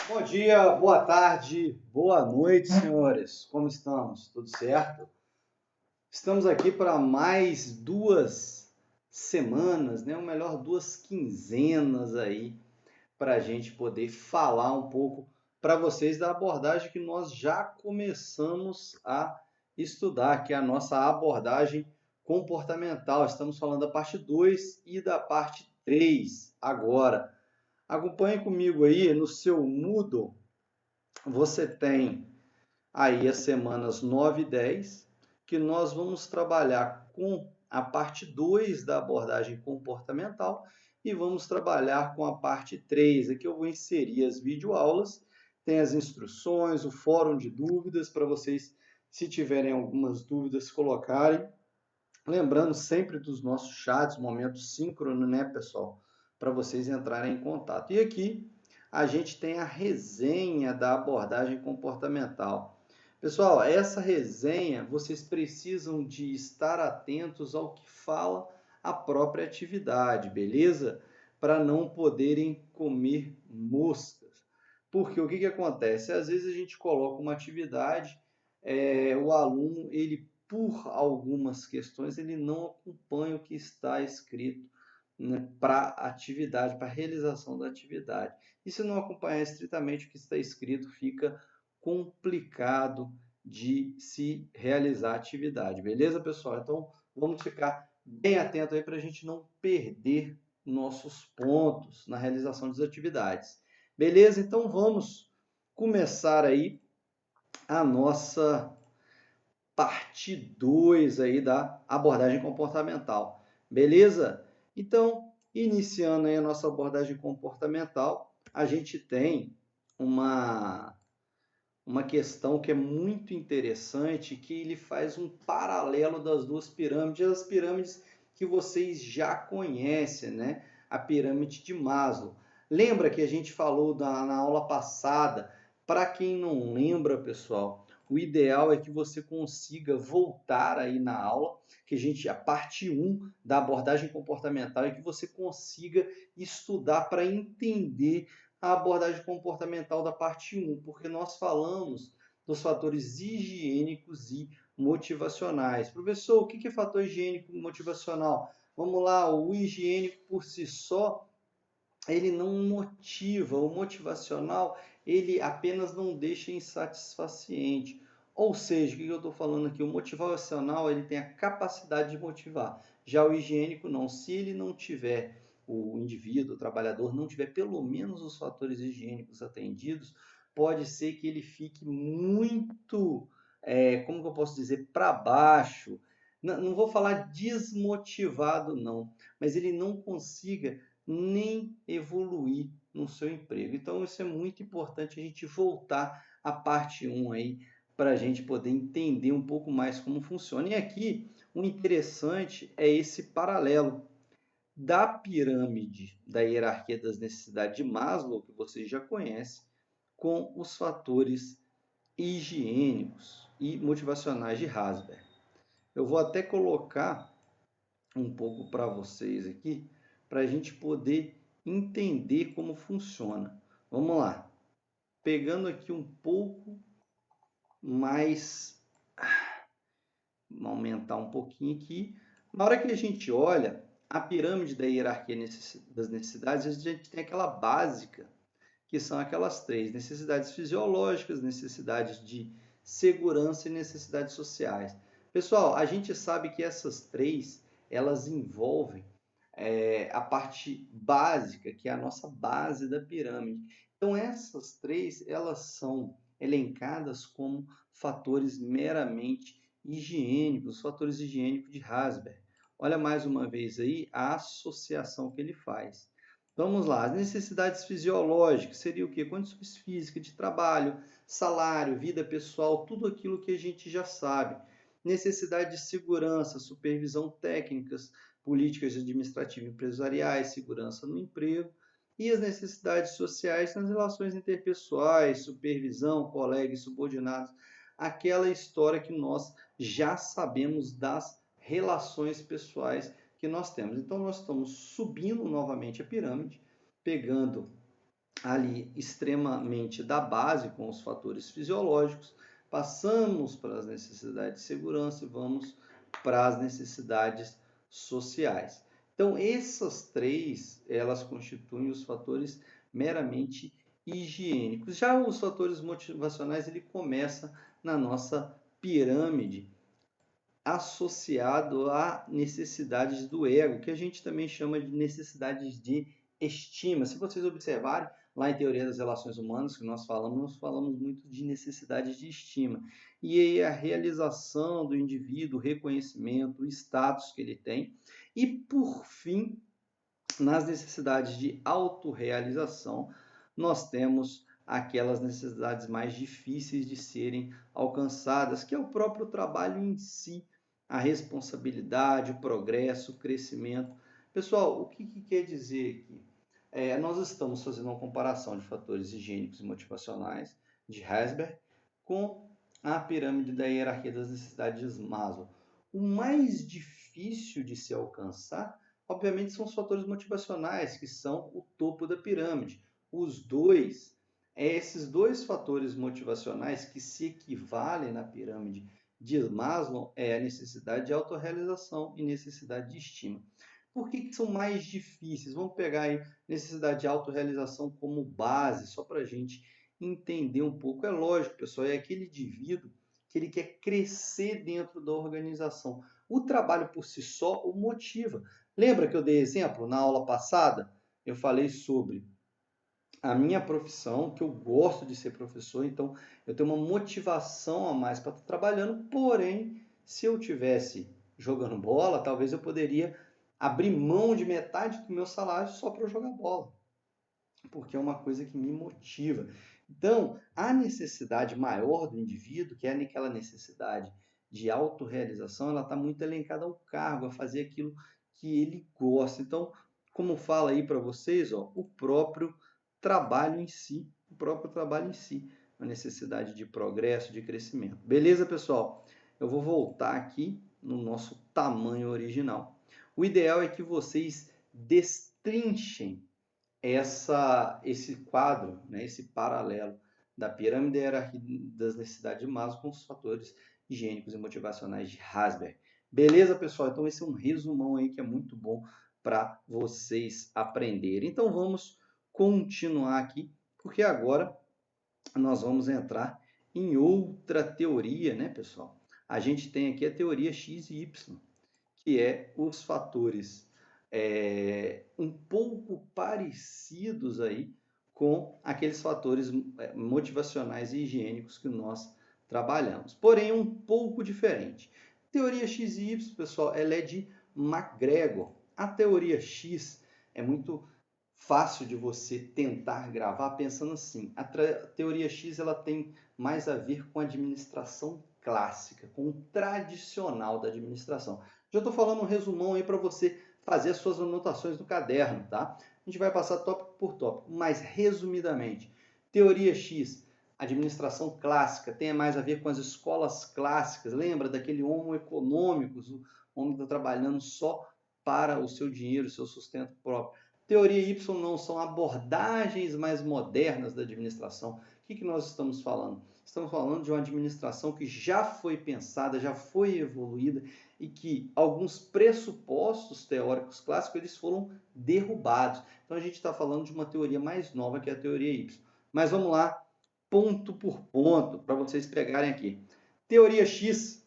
Bom dia, boa tarde, boa noite, senhores. Como estamos? Tudo certo? Estamos aqui para mais 2 semanas, né? Ou melhor, 2 quinzenas aí, para a gente poder falar um pouco para vocês da abordagem que nós já começamos a estudar, que é a nossa abordagem comportamental. Estamos falando da parte 2 e da parte 3 agora. Acompanhe comigo aí no seu Moodle. Você tem aí as semanas 9 e 10, que nós vamos trabalhar com a parte 2 da abordagem comportamental e vamos trabalhar com a parte 3. Aqui eu vou inserir as videoaulas, tem as instruções, o fórum de dúvidas para vocês, se tiverem algumas dúvidas, colocarem. Lembrando sempre dos nossos chats, momento síncrono, né, pessoal? Para vocês entrarem em contato. E aqui a gente tem a resenha da abordagem comportamental. Pessoal, essa resenha vocês precisam de estar atentos ao que fala a própria atividade, beleza? Para não poderem comer moscas. Porque o que acontece? Às vezes a gente coloca uma atividade, o aluno ele por algumas questões, ele não acompanha o que está escrito, né, para a atividade, para a realização da atividade. E se não acompanhar estritamente o que está escrito, fica complicado de se realizar a atividade. Beleza, pessoal? Então, vamos ficar bem atento aí para a gente não perder nossos pontos na realização das atividades. Beleza? Então, vamos começar aí a nossa parte 2 aí da abordagem comportamental. Beleza? Então, iniciando aí a nossa abordagem comportamental, a gente tem uma questão que é muito interessante, que ele faz um paralelo das duas pirâmides, as pirâmides que vocês já conhecem, né? A pirâmide de Maslow. Lembra que a gente falou na aula passada? Para quem não lembra, pessoal, o ideal é que você consiga voltar aí na aula, que a parte 1 da abordagem comportamental é que você consiga estudar para entender a abordagem comportamental da parte 1, porque nós falamos dos fatores higiênicos e motivacionais. Professor, o que é fator higiênico e motivacional? Vamos lá, o higiênico por si só, ele não motiva, o motivacional, ele apenas não deixa insatisfaciente. Ou seja, o que eu estou falando aqui? O motivacional, ele tem a capacidade de motivar. Já o higiênico não. Se ele não tiver, o indivíduo, o trabalhador, não tiver pelo menos os fatores higiênicos atendidos, pode ser que ele fique muito, como que eu posso dizer, para baixo. Não vou falar desmotivado, não, mas ele não consiga nem evoluir no seu emprego. Então, isso é muito importante a gente voltar à parte 1 aí, para a gente poder entender um pouco mais como funciona. E aqui, o interessante é esse paralelo da pirâmide da hierarquia das necessidades de Maslow, que vocês já conhecem, com os fatores higiênicos e motivacionais de Hasberg. Eu vou até colocar um pouco para vocês aqui, para a gente poder entender como funciona. Vamos lá. Pegando aqui um pouco mais, vamos aumentar um pouquinho aqui. Na hora que a gente olha a pirâmide da hierarquia das necessidades, a gente tem aquela básica, que são aquelas três: necessidades fisiológicas, necessidades de segurança e necessidades sociais. Pessoal, a gente sabe que essas três, elas envolvem a parte básica, que é a nossa base da pirâmide. Então, essas três, elas são elencadas como fatores meramente higiênicos, fatores higiênicos de Hasberg. Olha mais uma vez aí a associação que ele faz. Vamos lá, as necessidades fisiológicas seria o quê? Condições físicas de trabalho, salário, vida pessoal, tudo aquilo que a gente já sabe. Necessidade de segurança, supervisão técnicas, políticas administrativas empresariais, segurança no emprego, e as necessidades sociais nas relações interpessoais, supervisão, colegas, subordinados, aquela história que nós já sabemos das relações pessoais que nós temos. Então, nós estamos subindo novamente a pirâmide, pegando ali extremamente da base com os fatores fisiológicos, passamos para as necessidades de segurança e vamos para as necessidades sociais. Então, essas três, elas constituem os fatores meramente higiênicos. Já os fatores motivacionais, ele começa na nossa pirâmide associado a necessidades do ego, que a gente também chama de necessidades de estima. Se vocês observarem, lá em Teoria das Relações Humanas, que nós falamos muito de necessidades de estima. E aí a realização do indivíduo, o reconhecimento, o status que ele tem. E, por fim, nas necessidades de autorrealização, nós temos aquelas necessidades mais difíceis de serem alcançadas, que é o próprio trabalho em si, a responsabilidade, o progresso, o crescimento. Pessoal, o que quer dizer aqui? Nós estamos fazendo uma comparação de fatores higiênicos e motivacionais de Herzberg com a pirâmide da hierarquia das necessidades de Maslow. O mais difícil de se alcançar, obviamente, são os fatores motivacionais, que são o topo da pirâmide. Esses dois fatores motivacionais que se equivalem na pirâmide de Maslow é a necessidade de autorrealização e necessidade de estima. Por que são mais difíceis? Vamos pegar aí necessidade de autorrealização como base, só para a gente entender um pouco. É lógico, pessoal, é aquele indivíduo que ele quer crescer dentro da organização. O trabalho por si só o motiva. Lembra que eu dei exemplo na aula passada? Eu falei sobre a minha profissão, que eu gosto de ser professor, então eu tenho uma motivação a mais para estar trabalhando, porém, se eu tivesse jogando bola, talvez eu poderia abrir mão de metade do meu salário só para jogar bola, porque é uma coisa que me motiva. Então, a necessidade maior do indivíduo, que é aquela necessidade de autorrealização, ela está muito elencada ao cargo, a fazer aquilo que ele gosta. Então, como fala aí para vocês, ó, o próprio trabalho em si, a necessidade de progresso, de crescimento. Beleza, pessoal? Eu vou voltar aqui no nosso tamanho original. O ideal é que vocês destrinchem esse quadro, né, esse paralelo da pirâmide hierárquica das necessidades de Maslow com os fatores higiênicos e motivacionais de Herzberg. Beleza, pessoal? Então esse é um resumão aí que é muito bom para vocês aprenderem. Então vamos continuar aqui, porque agora nós vamos entrar em outra teoria, né, pessoal? A gente tem aqui a teoria X e Y, que é os fatores um pouco parecidos aí com aqueles fatores motivacionais e higiênicos que nós trabalhamos, porém um pouco diferente. Teoria X e Y, pessoal, ela é de McGregor. A teoria X é muito fácil de você tentar gravar pensando assim. A teoria X ela tem mais a ver com a administração clássica, com o tradicional da administração. Já estou falando um resumão aí para você fazer as suas anotações no caderno, tá? A gente vai passar tópico por tópico, mas resumidamente. Teoria X, administração clássica, tem mais a ver com as escolas clássicas. Lembra daquele homo econômicos, o homem que está trabalhando só para o seu dinheiro, o seu sustento próprio. Teoria Y não são abordagens mais modernas da administração. O que nós estamos falando? Estamos falando de uma administração que já foi pensada, já foi evoluída e que alguns pressupostos teóricos clássicos eles foram derrubados. Então a gente está falando de uma teoria mais nova que é a teoria Y. Mas vamos lá, ponto por ponto, para vocês pegarem aqui. Teoria X,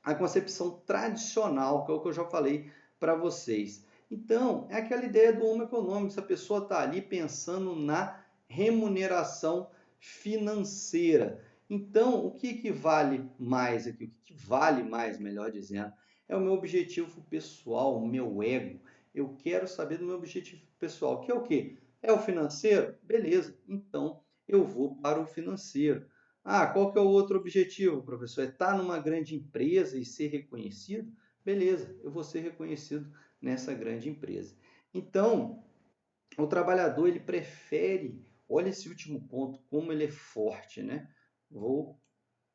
a concepção tradicional, que é o que eu já falei para vocês. Então, é aquela ideia do homo econômico, se a pessoa está ali pensando na remuneração financeira. Então, o que vale mais aqui? O que vale mais, melhor dizendo, é o meu objetivo pessoal, o meu ego. Eu quero saber do meu objetivo pessoal, que é o quê? É o financeiro? Beleza, então eu vou para o financeiro. Ah, qual que é o outro objetivo, professor? É estar numa grande empresa e ser reconhecido? Beleza, eu vou ser reconhecido nessa grande empresa. Então, o trabalhador ele prefere, olha esse último ponto, como ele é forte, né?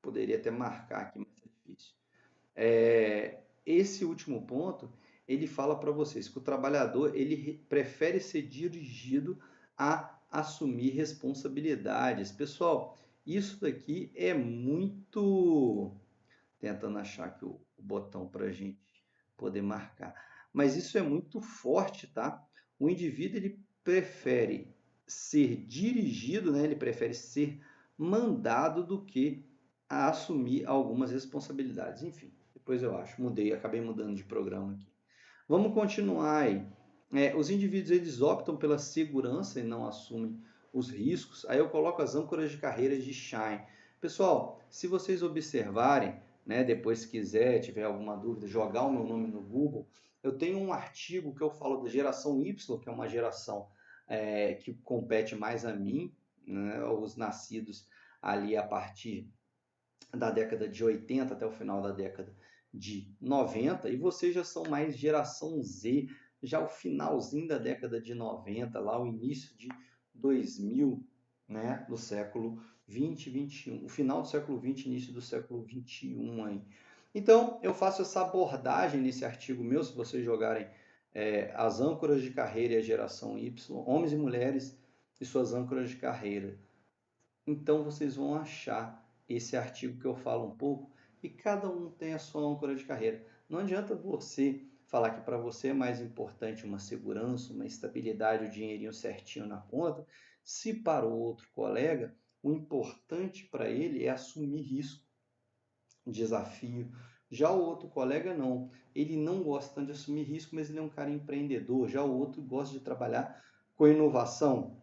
Poderia até marcar aqui, mas é difícil. Esse último ponto, ele fala para vocês que o trabalhador ele prefere ser dirigido a assumir responsabilidades. Pessoal, isso daqui é muito... Tentando achar aqui o botão para a gente poder marcar. Mas isso é muito forte, tá? O indivíduo ele prefere ser dirigido, né? Ele prefere ser mandado do que a assumir algumas responsabilidades. Enfim, depois eu acho. Acabei mudando de programa aqui. Vamos continuar aí. Os indivíduos eles optam pela segurança e não assumem os riscos. Aí eu coloco as âncoras de carreiras de Shine. Pessoal, se vocês observarem, né, depois se quiser, tiver alguma dúvida, jogar o meu nome no Google, eu tenho um artigo que eu falo da geração Y, que é uma geração que compete mais a mim, né, os nascidos ali a partir da década de 80 até o final da década de 90, e vocês já são mais geração Z, já o finalzinho da década de 90, lá o início de 2000, né, do século 20 e 21, o final do século 20, início do século 21 aí. Então, eu faço essa abordagem nesse artigo meu, se vocês jogarem as âncoras de carreira e a geração Y, homens e mulheres e suas âncoras de carreira. Então, vocês vão achar esse artigo que eu falo um pouco, e cada um tem a sua âncora de carreira. Não adianta você falar que para você é mais importante uma segurança, uma estabilidade, o dinheirinho certinho na conta, se para o outro colega, o importante para ele é assumir risco, desafio. Já o outro colega não, ele não gosta tanto de assumir risco, mas ele é um cara empreendedor. Já o outro gosta de trabalhar com inovação.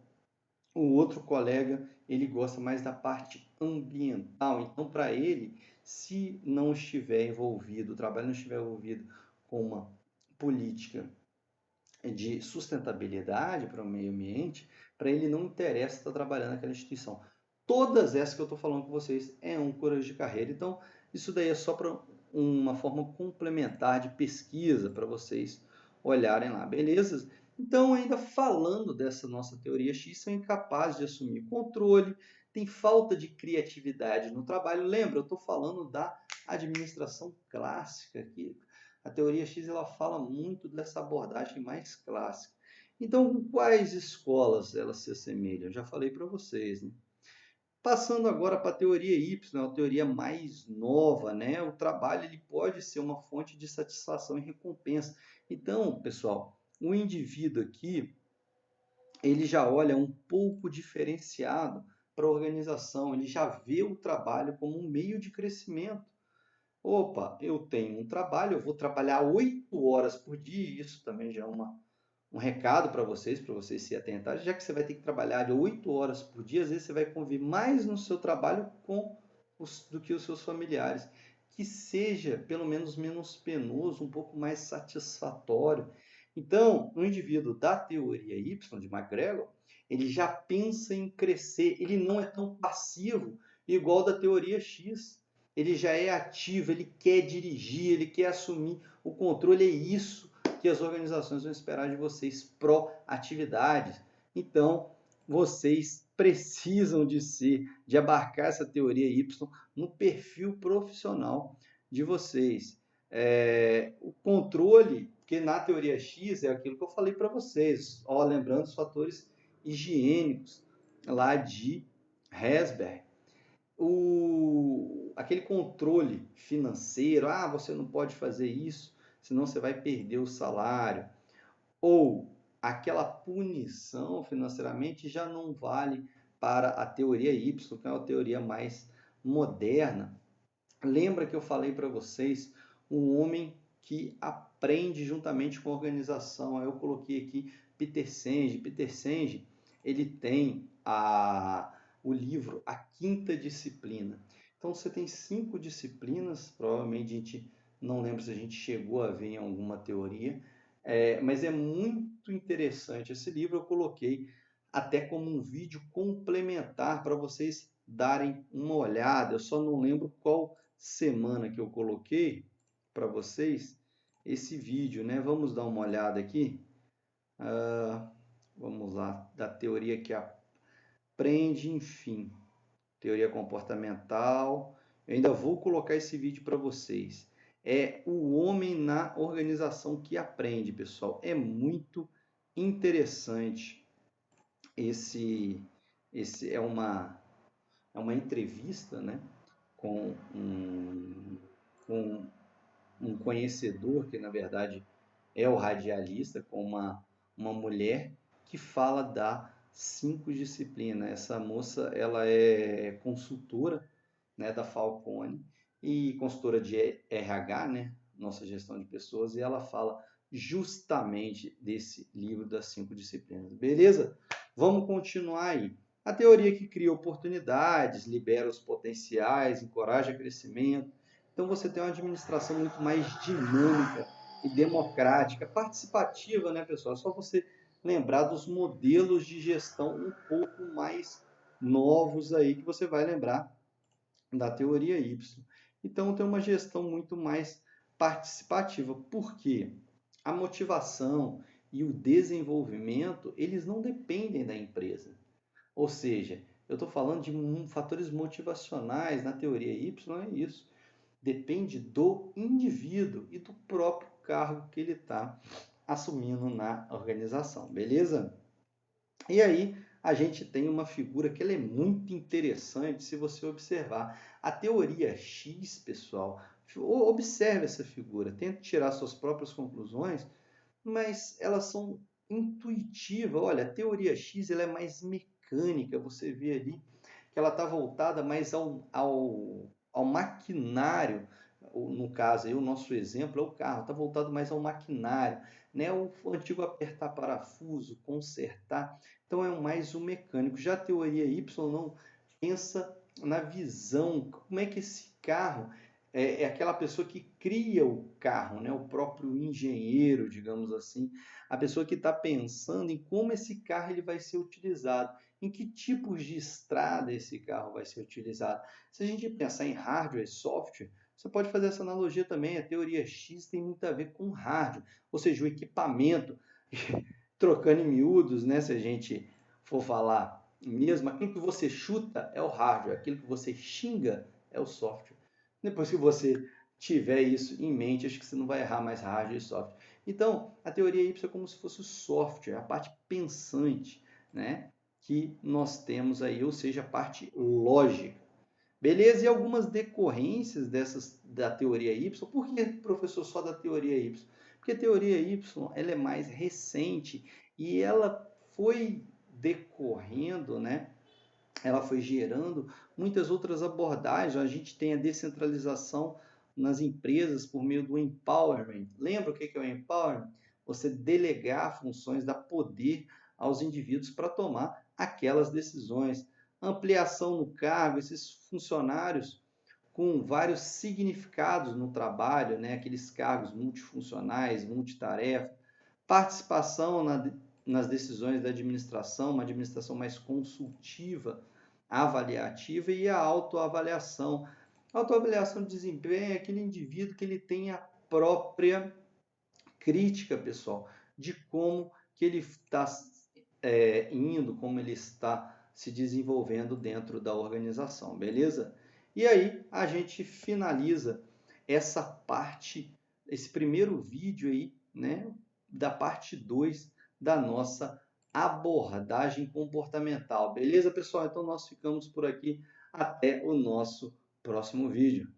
O outro colega, ele gosta mais da parte ambiental. Então, para ele, se não estiver envolvido, o trabalho não estiver envolvido com uma política de sustentabilidade para o meio ambiente, para ele não interessa estar trabalhando naquela instituição. Todas essas que eu estou falando com vocês é âncoras de carreira. Então, isso daí é só para uma forma complementar de pesquisa para vocês olharem lá, beleza? Então, ainda falando dessa nossa teoria X, são incapazes de assumir controle, tem falta de criatividade no trabalho. Lembra, eu estou falando da administração clássica aqui. A teoria X ela fala muito dessa abordagem mais clássica. Então, com quais escolas elas se assemelham? Eu já falei para vocês, né? Passando agora para a teoria Y, a teoria mais nova, né? O trabalho ele pode ser uma fonte de satisfação e recompensa. Então, pessoal, o indivíduo aqui, ele já olha um pouco diferenciado para a organização, ele já vê o trabalho como um meio de crescimento. Opa, eu tenho um trabalho, eu vou trabalhar 8 horas por dia, isso também já é um recado para vocês se atentarem, já que você vai ter que trabalhar de 8 horas por dia, às vezes você vai conviver mais no seu trabalho do que os seus familiares. Que seja pelo menos penoso, um pouco mais satisfatório. Então, o indivíduo da teoria Y de McGregor, ele já pensa em crescer, ele não é tão passivo igual da teoria X. Ele já é ativo, ele quer dirigir, ele quer assumir o controle, é isso que as organizações vão esperar de vocês, proatividade. Então, vocês precisam de abarcar essa teoria Y no perfil profissional de vocês. O controle, porque na teoria X é aquilo que eu falei para vocês, lembrando os fatores higiênicos lá de Herzberg. Aquele controle financeiro, você não pode fazer isso, senão você vai perder o salário, ou aquela punição financeiramente já não vale para a teoria Y, que é uma teoria mais moderna. Lembra que eu falei para vocês, um homem que aprende juntamente com a organização. Aí eu coloquei aqui Peter Senge. Peter Senge, ele tem o livro A Quinta Disciplina. Então você tem 5 disciplinas, provavelmente a gente não lembra se a gente chegou a ver em alguma teoria, mas é muito interessante esse livro. Eu coloquei até como um vídeo complementar para vocês darem uma olhada. Eu só não lembro qual semana que eu coloquei para vocês esse vídeo, né? Vamos dar uma olhada aqui. Vamos lá, da teoria que aprende, enfim, teoria comportamental. Eu ainda vou colocar esse vídeo para vocês. É o homem na organização que aprende, pessoal. É muito interessante esse, esse é uma entrevista, né, com com um conhecedor, que na verdade é o radialista, com uma mulher que fala da 5 disciplinas. Essa moça, ela é consultora, né, da Falcone e consultora de RH, né, nossa gestão de pessoas, e ela fala justamente desse livro das 5 disciplinas. Beleza? Vamos continuar aí. A teoria que cria oportunidades, libera os potenciais, encoraja crescimento. Então você tem uma administração muito mais dinâmica e democrática, participativa, né, pessoal? É só você lembrar dos modelos de gestão um pouco mais novos aí que você vai lembrar da teoria Y. Então tem uma gestão muito mais participativa. Por quê? A motivação e o desenvolvimento, eles não dependem da empresa. Ou seja, eu estou falando de fatores motivacionais na teoria Y, é isso. Depende do indivíduo e do próprio cargo que ele está assumindo na organização, beleza? E aí a gente tem uma figura que ela é muito interessante se você observar. A teoria X, pessoal, observe essa figura, tente tirar suas próprias conclusões, mas elas são intuitivas. Olha, a teoria X ela é mais mecânica, você vê ali que ela está voltada mais ao maquinário, no caso aí o nosso exemplo é o carro, está voltado mais ao maquinário, né? O antigo apertar parafuso, consertar, então é mais o mecânico. Já a teoria Y não pensa na visão, como é que esse carro é aquela pessoa que cria o carro, né? O próprio engenheiro, digamos assim, a pessoa que está pensando em como esse carro ele vai ser utilizado, em que tipos de estrada esse carro vai ser utilizado. Se a gente pensar em hardware e software, você pode fazer essa analogia também. A teoria X tem muito a ver com hardware, ou seja, o equipamento, trocando em miúdos, né? Se a gente for falar mesmo, aquilo que você chuta é o hardware, aquilo que você xinga é o software. Depois que você tiver isso em mente, acho que você não vai errar mais hardware e software. Então, a teoria Y é como se fosse o software, a parte pensante, né, que nós temos aí, ou seja, a parte lógica. Beleza? E algumas decorrências da teoria Y. Por que, professor, só da teoria Y? Porque a teoria Y ela é mais recente e ela foi decorrendo, né? Ela foi gerando muitas outras abordagens. A gente tem a descentralização nas empresas por meio do empowerment. Lembra o que é o empowerment? Você delegar funções, dar poder aos indivíduos para tomar aquelas decisões. Ampliação no cargo, esses funcionários com vários significados no trabalho, né? Aqueles cargos multifuncionais, multitarefa. Participação nas decisões da administração, uma administração mais consultiva, avaliativa, e a autoavaliação. A autoavaliação de desempenho é aquele indivíduo que ele tem a própria crítica, pessoal, de como que ele está indo, como ele está se desenvolvendo dentro da organização, beleza? E aí a gente finaliza essa parte, esse primeiro vídeo aí, né, da parte 2 da nossa abordagem comportamental. Beleza, pessoal? Então nós ficamos por aqui. Até o nosso próximo vídeo.